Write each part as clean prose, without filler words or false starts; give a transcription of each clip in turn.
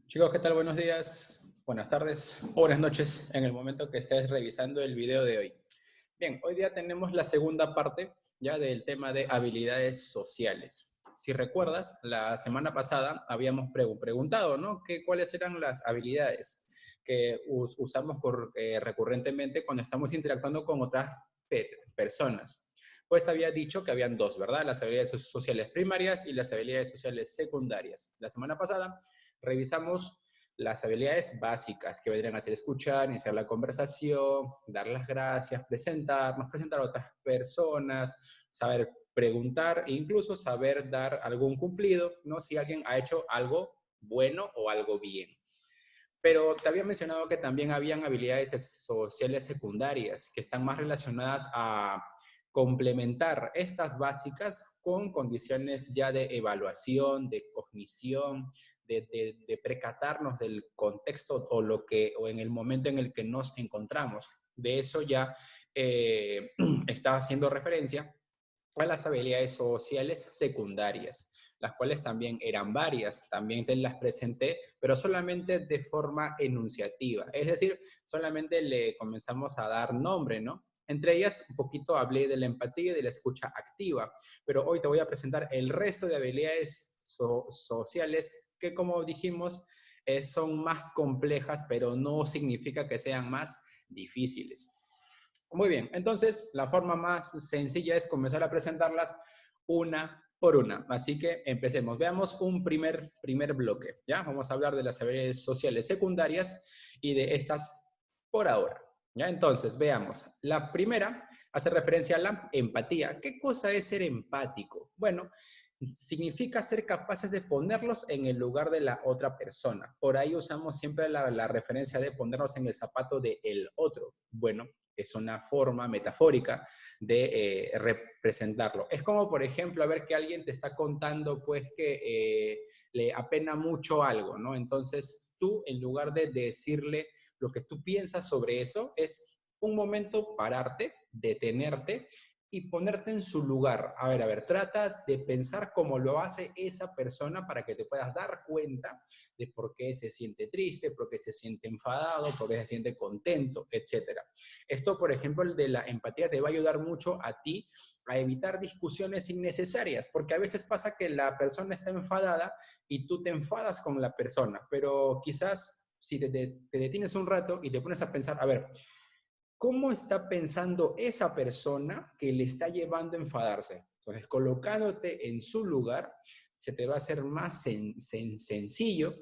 Chicos, ¿qué tal? Buenos días, buenas tardes o buenas noches en el momento que estés revisando el video de hoy. Bien, hoy día tenemos la segunda parte ya del tema de habilidades sociales. Si recuerdas, la semana pasada habíamos preguntado, ¿no? ¿Cuáles eran las habilidades que usamos recurrentemente cuando estamos interactuando con otras personas? Pues te había dicho que habían dos, ¿verdad? Las habilidades sociales primarias y las habilidades sociales secundarias. La semana pasada revisamos las habilidades básicas que vendrían a ser escuchar, iniciar la conversación, dar las gracias, presentarnos, presentar a otras personas, saber preguntar e incluso saber dar algún cumplido, ¿no? Si alguien ha hecho algo bueno o algo bien. Pero te había mencionado que también habían habilidades sociales secundarias que están más relacionadas a complementar estas básicas con condiciones ya de evaluación, de cognición, de precatarnos del contexto o en el momento en el que nos encontramos. De eso ya estaba haciendo referencia a las habilidades sociales secundarias, las cuales también eran varias, también te las presenté, pero solamente de forma enunciativa, es decir, solamente le comenzamos a dar nombre, ¿no? Entre ellas, un poquito hablé de la empatía y de la escucha activa, pero hoy te voy a presentar el resto de habilidades sociales que, como dijimos, son más complejas, pero no significa que sean más difíciles. Muy bien, entonces la forma más sencilla es comenzar a presentarlas una por una. Así que empecemos. Veamos un primer bloque. ¿Ya? Vamos a hablar de las habilidades sociales secundarias y de estas por ahora. ¿Ya? Entonces, veamos. La primera hace referencia a la empatía. ¿Qué cosa es ser empático? Bueno, significa ser capaces de ponerlos en el lugar de la otra persona. Por ahí usamos siempre la referencia de ponernos en el zapato del otro. Bueno, es una forma metafórica de representarlo. Es como, por ejemplo, a ver que alguien te está contando, pues, que le apena mucho algo, ¿no? Entonces, tú, en lugar de decirle lo que tú piensas sobre eso, es un momento pararte, detenerte y ponerte en su lugar. A ver, trata de pensar cómo lo hace esa persona para que te puedas dar cuenta de por qué se siente triste, por qué se siente enfadado, por qué se siente contento, etcétera. Esto, por ejemplo, el de la empatía te va a ayudar mucho a ti a evitar discusiones innecesarias, porque a veces pasa que la persona está enfadada y tú te enfadas con la persona, pero quizás si te detienes un rato y te pones a pensar, a ver, ¿cómo está pensando esa persona que le está llevando a enfadarse? Entonces, colocándote en su lugar, se te va a hacer más sencillo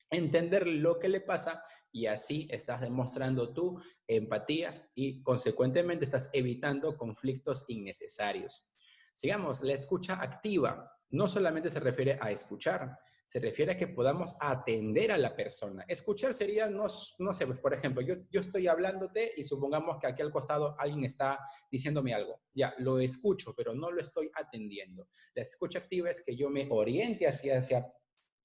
entender lo que le pasa y así estás demostrando tu empatía y consecuentemente estás evitando conflictos innecesarios. Sigamos, la escucha activa no solamente se refiere a escuchar, se refiere a que podamos atender a la persona. Escuchar sería, no sé, pues por ejemplo, yo estoy hablándote y supongamos que aquí al costado alguien está diciéndome algo. Ya, lo escucho, pero no lo estoy atendiendo. La escucha activa es que yo me oriente hacia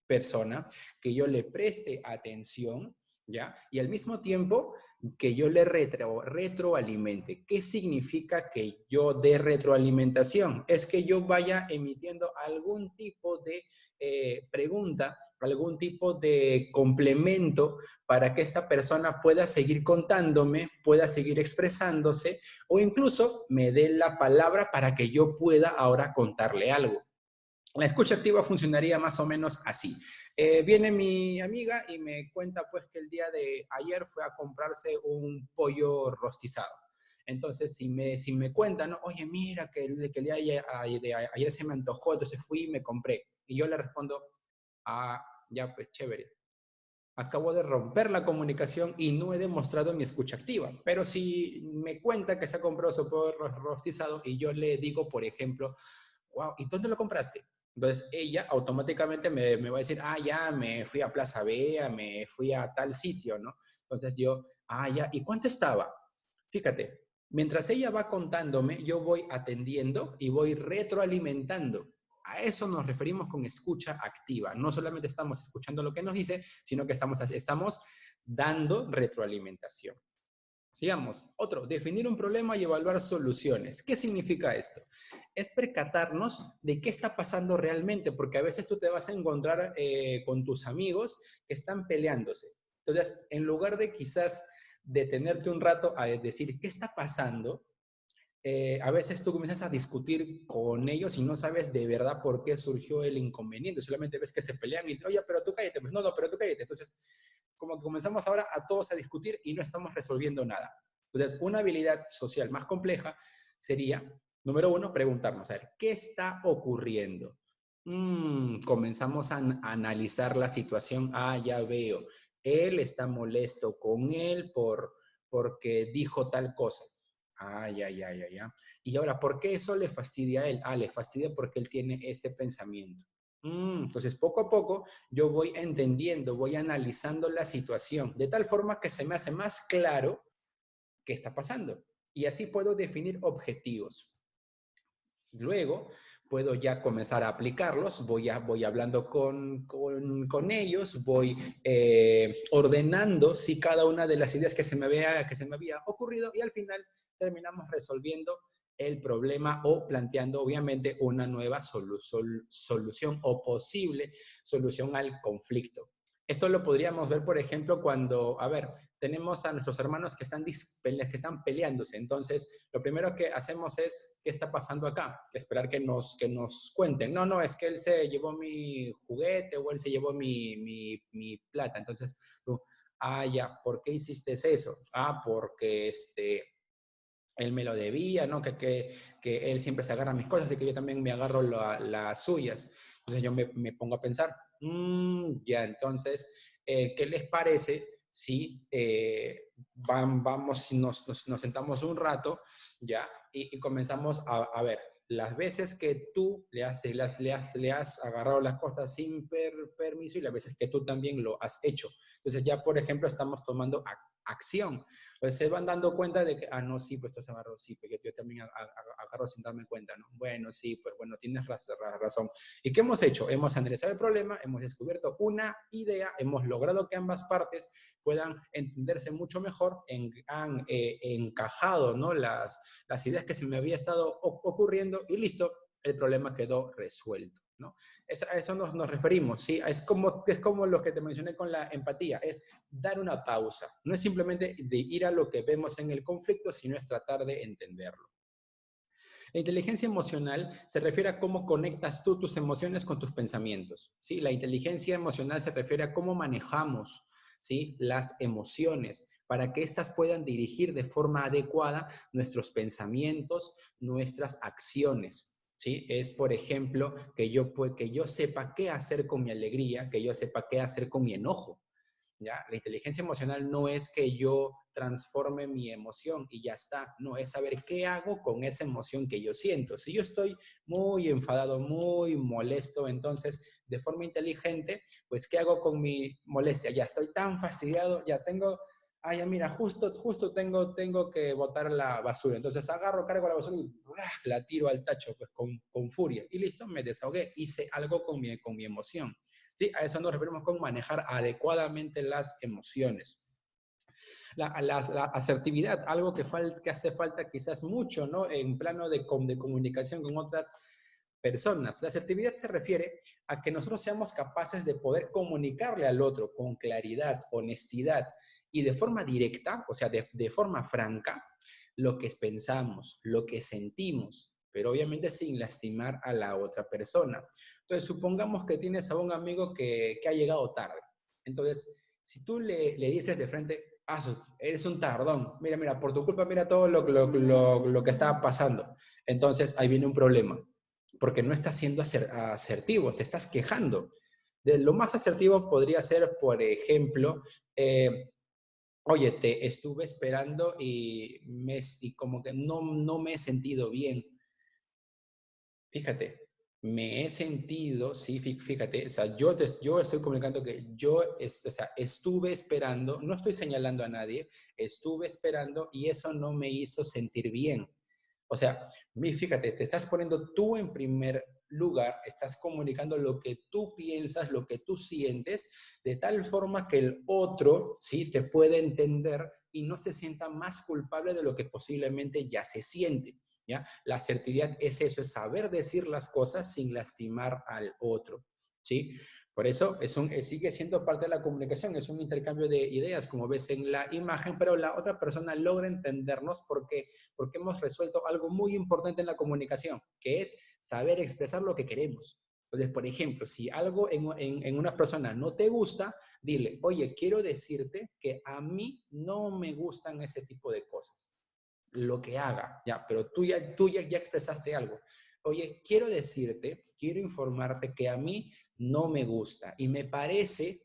persona, que yo le preste atención, ¿ya? Y al mismo tiempo que yo le retroalimente. ¿Qué significa que yo dé retroalimentación? Es que yo vaya emitiendo algún tipo de pregunta, algún tipo de complemento para que esta persona pueda seguir contándome, pueda seguir expresándose o incluso me dé la palabra para que yo pueda ahora contarle algo. La escucha activa funcionaría más o menos así. Viene mi amiga y me cuenta pues que el día de ayer fue a comprarse un pollo rostizado. Entonces, si me cuentan, ¿no? Oye, mira, que el día de ayer se me antojó, entonces fui y me compré. Y yo le respondo, ah, ya, pues chévere. Acabo de romper la comunicación y no he demostrado mi escucha activa. Pero si me cuenta que se ha comprado su pollo rostizado y yo le digo, por ejemplo, wow, ¿y dónde lo compraste? Entonces ella automáticamente me va a decir, ah, ya, me fui a Plaza Vea, me fui a tal sitio, ¿no? Entonces yo, ah, ya, ¿y cuánto estaba? Fíjate, mientras ella va contándome, yo voy atendiendo y voy retroalimentando. A eso nos referimos con escucha activa. No solamente estamos escuchando lo que nos dice, sino que estamos dando retroalimentación. Sigamos. Otro, definir un problema y evaluar soluciones. ¿Qué significa esto? Es percatarnos de qué está pasando realmente, porque a veces tú te vas a encontrar con tus amigos que están peleándose. Entonces, en lugar de quizás detenerte un rato a decir qué está pasando, a veces tú comienzas a discutir con ellos y no sabes de verdad por qué surgió el inconveniente, solamente ves que se pelean y, oye, pero tú cállate, pues no, no, pero tú cállate. Entonces, como que comenzamos ahora a todos a discutir y no estamos resolviendo nada. Entonces, una habilidad social más compleja sería, número uno, preguntarnos, a ver, ¿qué está ocurriendo? Comenzamos a analizar la situación. Ah, ya veo. Él está molesto con él porque dijo tal cosa. Ah, ya, ya, ya, ya. Y ahora, ¿por qué eso le fastidia a él? Ah, le fastidia porque él tiene este pensamiento. Entonces, poco a poco, yo voy entendiendo, voy analizando la situación, de tal forma que se me hace más claro qué está pasando. Y así puedo definir objetivos. Luego puedo ya comenzar a aplicarlos, voy hablando con ellos, voy ordenando si cada una de las ideas que se me había ocurrido y al final terminamos resolviendo el problema o planteando obviamente una nueva solución o posible solución al conflicto. Esto lo podríamos ver, por ejemplo, cuando, a ver, tenemos a nuestros hermanos que están peleándose. Entonces, lo primero que hacemos es, ¿qué está pasando acá? Esperar que nos cuenten. No, no, es que él se llevó mi juguete o él se llevó mi plata. Entonces, tú, ah, ya, ¿por qué hiciste eso? Ah, porque él me lo debía, ¿no? Que él siempre se agarra mis cosas, así que yo también me agarro las suyas. Entonces yo me pongo a pensar, ya, entonces, ¿qué les parece si vamos, nos sentamos un rato, ya, y comenzamos a ver las veces que tú le has agarrado las cosas sin permiso y las veces que tú también lo has hecho? Entonces ya, por ejemplo, estamos tomando acción. Pues se van dando cuenta de que, ah, no, sí, pues esto se agarró, sí, pues yo también agarro sin darme cuenta, ¿no? Bueno, sí, pues bueno, tienes razón. ¿Y qué hemos hecho? Hemos analizado el problema, hemos descubierto una idea, hemos logrado que ambas partes puedan entenderse mucho mejor, han encajado, ¿no? Las ideas que se me había estado ocurriendo y listo, el problema quedó resuelto, ¿no? A eso nos referimos, ¿sí? Es como lo que te mencioné con la empatía, es dar una pausa. No es simplemente de ir a lo que vemos en el conflicto, sino es tratar de entenderlo. La inteligencia emocional se refiere a cómo conectas tú tus emociones con tus pensamientos, ¿sí? La inteligencia emocional se refiere a cómo manejamos, ¿sí?, las emociones para que éstas puedan dirigir de forma adecuada nuestros pensamientos, nuestras acciones. ¿Sí? Es, por ejemplo, que yo sepa qué hacer con mi alegría, que yo sepa qué hacer con mi enojo. ¿Ya? La inteligencia emocional no es que yo transforme mi emoción y ya está, no, es saber qué hago con esa emoción que yo siento. Si yo estoy muy enfadado, muy molesto, entonces, de forma inteligente, pues, ¿qué hago con mi molestia? Ya estoy tan fastidiado, ya tengo, ah, ya mira, justo tengo que botar la basura. Entonces agarro, cargo la basura y la tiro al tacho, pues con furia. Y listo, me desahogué, hice algo con mi emoción. ¿Sí? A eso nos referimos con manejar adecuadamente las emociones. La asertividad, algo que hace falta quizás mucho, ¿no? En plano de comunicación con otras personas. La asertividad se refiere a que nosotros seamos capaces de poder comunicarle al otro con claridad, honestidad y de forma directa, o sea, de forma franca, lo que pensamos, lo que sentimos, pero obviamente sin lastimar a la otra persona. Entonces, supongamos que tienes a un amigo que ha llegado tarde. Entonces, si tú le dices de frente, ah, eres un tardón, mira, por tu culpa, mira todo lo que está pasando. Entonces, ahí viene un problema, porque no estás siendo asertivo, te estás quejando. De lo más asertivo podría ser, por ejemplo, oye, te estuve esperando y como que no me he sentido bien. Fíjate, me he sentido, sí, fíjate, o sea, yo estoy comunicando que o sea, estuve esperando, no estoy señalando a nadie, estuve esperando y eso no me hizo sentir bien. O sea, fíjate, te estás poniendo tú en primer lugar, estás comunicando lo que tú piensas, lo que tú sientes, de tal forma que el otro, sí, te puede entender y no se sienta más culpable de lo que posiblemente ya se siente, ¿ya? La asertividad es eso, es saber decir las cosas sin lastimar al otro, ¿sí? Por eso sigue siendo parte de la comunicación, es un intercambio de ideas, como ves en la imagen, pero la otra persona logra entendernos porque hemos resuelto algo muy importante en la comunicación, que es saber expresar lo que queremos. Entonces, por ejemplo, si algo en una persona no te gusta, dile, oye, quiero decirte que a mí no me gustan ese tipo de cosas. Lo que haga, ya, pero tú ya expresaste algo. Oye, quiero decirte, quiero informarte que a mí no me gusta y me parece,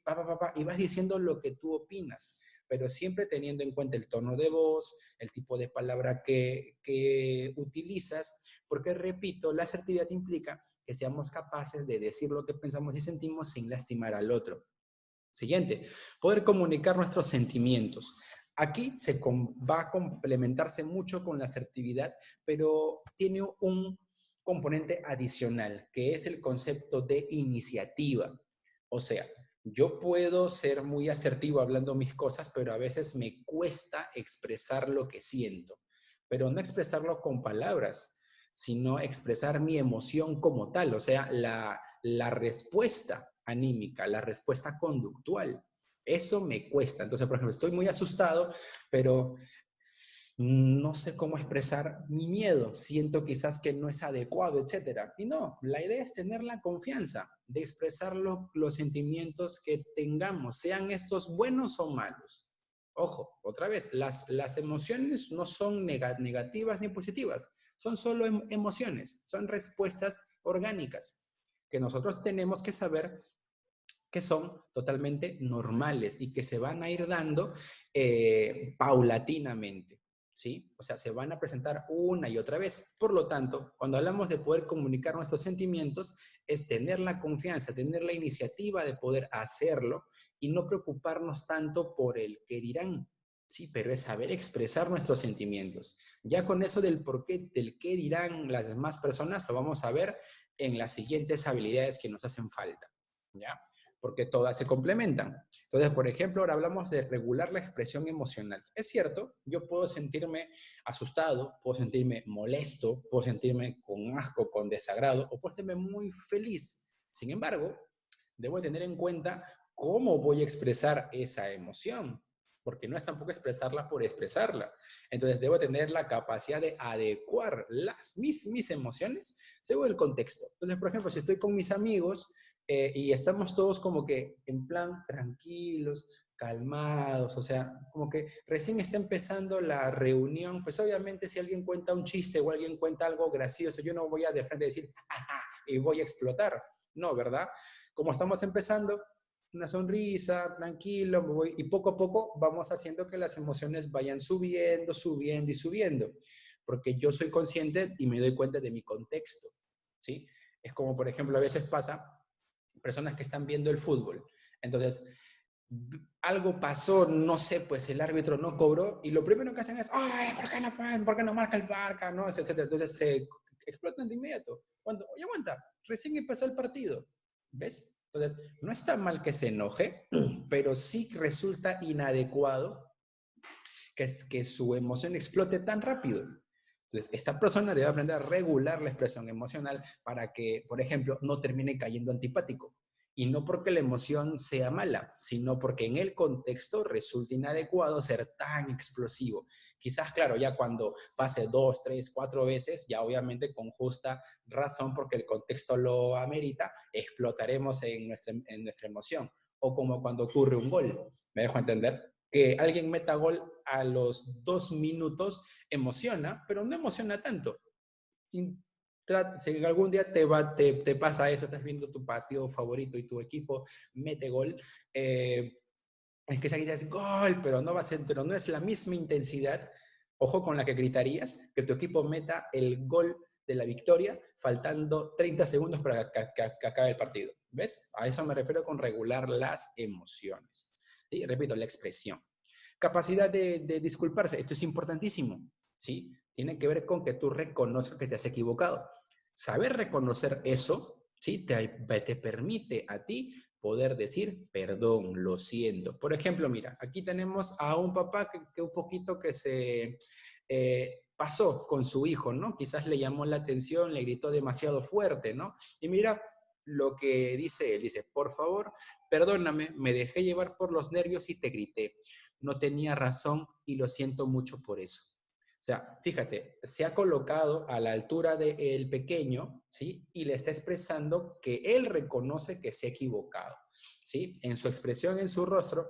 y vas diciendo lo que tú opinas, pero siempre teniendo en cuenta el tono de voz, el tipo de palabra que utilizas, porque repito, la asertividad implica que seamos capaces de decir lo que pensamos y sentimos sin lastimar al otro. Siguiente, poder comunicar nuestros sentimientos. Aquí va a complementarse mucho con la asertividad, pero tiene un componente adicional, que es el concepto de iniciativa. O sea, yo puedo ser muy asertivo hablando mis cosas, pero a veces me cuesta expresar lo que siento. Pero no expresarlo con palabras, sino expresar mi emoción como tal, o sea, la respuesta anímica, la respuesta conductual. Eso me cuesta. Entonces, por ejemplo, estoy muy asustado, pero no sé cómo expresar mi miedo, siento quizás que no es adecuado, etcétera. Y no, la idea es tener la confianza de expresar los sentimientos que tengamos, sean estos buenos o malos. Ojo, otra vez, las emociones no son negativas ni positivas, son solo emociones, son respuestas orgánicas que nosotros tenemos que saber que son totalmente normales y que se van a ir dando paulatinamente, ¿sí? O sea, se van a presentar una y otra vez. Por lo tanto, cuando hablamos de poder comunicar nuestros sentimientos, es tener la confianza, tener la iniciativa de poder hacerlo y no preocuparnos tanto por el qué dirán. Sí, pero es saber expresar nuestros sentimientos. Ya con eso del por qué, del qué dirán las demás personas, lo vamos a ver en las siguientes habilidades que nos hacen falta, ¿ya? Porque todas se complementan. Entonces, por ejemplo, ahora hablamos de regular la expresión emocional. Es cierto, yo puedo sentirme asustado, puedo sentirme molesto, puedo sentirme con asco, con desagrado, o puedo sentirme muy feliz. Sin embargo, debo tener en cuenta cómo voy a expresar esa emoción, porque no es tampoco expresarla por expresarla. Entonces, debo tener la capacidad de adecuar mis emociones según el contexto. Entonces, por ejemplo, si estoy con mis amigos, y estamos todos como que en plan tranquilos, calmados, o sea, como que recién está empezando la reunión, pues obviamente si alguien cuenta un chiste o alguien cuenta algo gracioso, yo no voy a de frente decir, jaja, y voy a explotar, no, ¿verdad? Como estamos empezando, una sonrisa, tranquilo, y poco a poco vamos haciendo que las emociones vayan subiendo, subiendo y subiendo, porque yo soy consciente y me doy cuenta de mi contexto, ¿sí? Es como, por ejemplo, a veces pasa personas que están viendo el fútbol. Entonces, algo pasó, no sé, pues el árbitro no cobró y lo primero que hacen es, ay, ¿por qué no marca el Barca? ¿No? Etcétera. Entonces se explotan de inmediato. Cuando, oye, aguanta, recién empezó el partido. ¿Ves? Entonces, no está mal que se enoje, pero sí resulta inadecuado que su emoción explote tan rápido. Entonces, esta persona debe aprender a regular la expresión emocional para que, por ejemplo, no termine cayendo antipático. Y no porque la emoción sea mala, sino porque en el contexto resulta inadecuado ser tan explosivo. Quizás, claro, ya cuando pase 2, 3, 4 veces, ya obviamente con justa razón, porque el contexto lo amerita, explotaremos en nuestra emoción. O como cuando ocurre un gol, ¿me dejo entender? Que alguien meta gol a los 2 minutos emociona, pero no emociona tanto. Si algún día te pasa eso, estás viendo tu partido favorito y tu equipo mete gol, es que se dice gol, pero no va a ser, pero no es la misma intensidad, ojo, con la que gritarías que tu equipo meta el gol de la victoria faltando 30 segundos para que acabe el partido. ¿Ves? A eso me refiero con regular las emociones. ¿Sí? Repito, la expresión. Capacidad de disculparse, esto es importantísimo, ¿sí? Tiene que ver con que tú reconozcas que te has equivocado. Saber reconocer eso ¿sí? Te permite a ti poder decir, perdón, lo siento. Por ejemplo, mira, aquí tenemos a un papá que un poquito que se pasó con su hijo, ¿no? Quizás le llamó la atención, le gritó demasiado fuerte, ¿no? Y mira lo que dice él, dice, por favor, perdóname, me dejé llevar por los nervios y te grité. No tenía razón y lo siento mucho por eso. O sea, fíjate, se ha colocado a la altura del pequeño, ¿sí? Y le está expresando que él reconoce que se ha equivocado, ¿sí? En su expresión, en su rostro,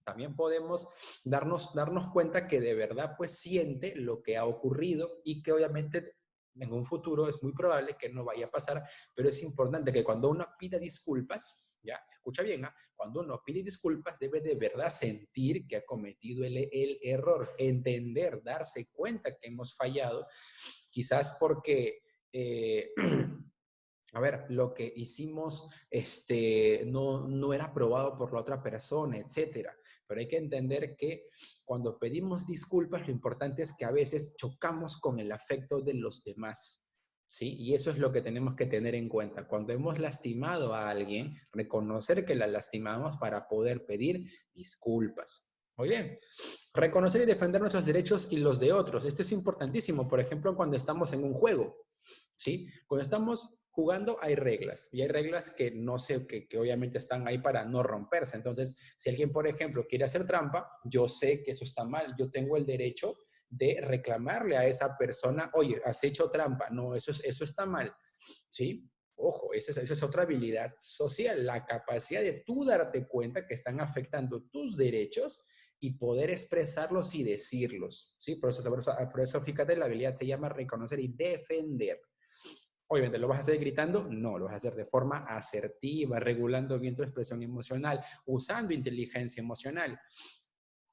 también podemos darnos cuenta que de verdad pues siente lo que ha ocurrido y que obviamente en un futuro es muy probable que no vaya a pasar, pero es importante que cuando uno pida disculpas, ya, escucha bien, ¿eh? Cuando uno pide disculpas debe de verdad sentir que ha cometido el error, entender, darse cuenta que hemos fallado, quizás porque a ver, lo que hicimos no era aprobado por la otra persona, etcétera. Pero hay que entender que cuando pedimos disculpas, lo importante es que a veces chocamos con el afecto de los demás, ¿sí? Y eso es lo que tenemos que tener en cuenta. Cuando hemos lastimado a alguien, reconocer que la lastimamos para poder pedir disculpas. Muy bien. Reconocer y defender nuestros derechos y los de otros. Esto es importantísimo, por ejemplo, cuando estamos en un juego. ¿Sí? Cuando estamos jugando hay reglas y hay reglas que no sé, que obviamente están ahí para no romperse. Entonces, si alguien, por ejemplo, quiere hacer trampa, yo sé que eso está mal. Yo tengo el derecho de reclamarle a esa persona, oye, has hecho trampa. No, eso está mal. ¿Sí? Ojo, esa es otra habilidad social, la capacidad de tú darte cuenta que están afectando tus derechos y poder expresarlos y decirlos, ¿sí? Por eso fíjate, la habilidad se llama reconocer y defender. Obviamente, ¿lo vas a hacer gritando? No, lo vas a hacer de forma asertiva, regulando bien tu expresión emocional, usando inteligencia emocional.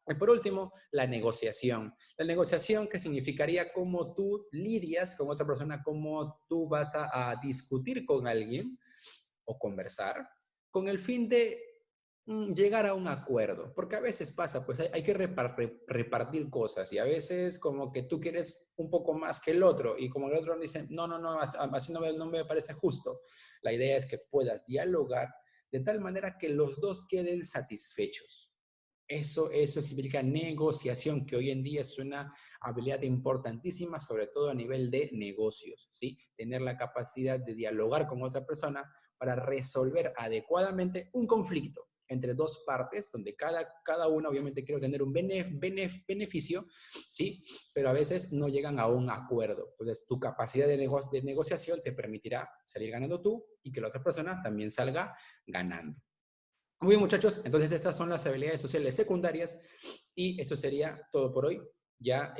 Y por último, la negociación. La negociación que significaría cómo tú lidias con otra persona, cómo tú vas a discutir con alguien o conversar con el fin de llegar a un acuerdo, porque a veces pasa, pues hay que repartir cosas y a veces como que tú quieres un poco más que el otro y como el otro dice, no, así no me parece justo. La idea es que puedas dialogar de tal manera que los dos queden satisfechos. Eso significa negociación, que hoy en día es una habilidad importantísima, sobre todo a nivel de negocios, ¿sí? Tener la capacidad de dialogar con otra persona para resolver adecuadamente un conflicto entre dos partes, donde cada uno obviamente quiere tener un beneficio, ¿sí? Pero a veces no llegan a un acuerdo. Entonces, tu capacidad de negociación te permitirá salir ganando tú y que la otra persona también salga ganando. Muy bien, muchachos, entonces estas son las habilidades sociales secundarias y eso sería todo por hoy. Ya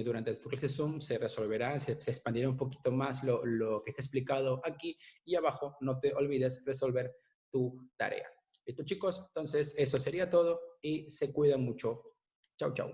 durante tu clase Zoom se resolverá, se expandirá un poquito más lo que está explicado aquí y abajo no te olvides resolver tu tarea. ¿Listo, chicos? Entonces eso sería todo y se cuidan mucho. Chau, chau.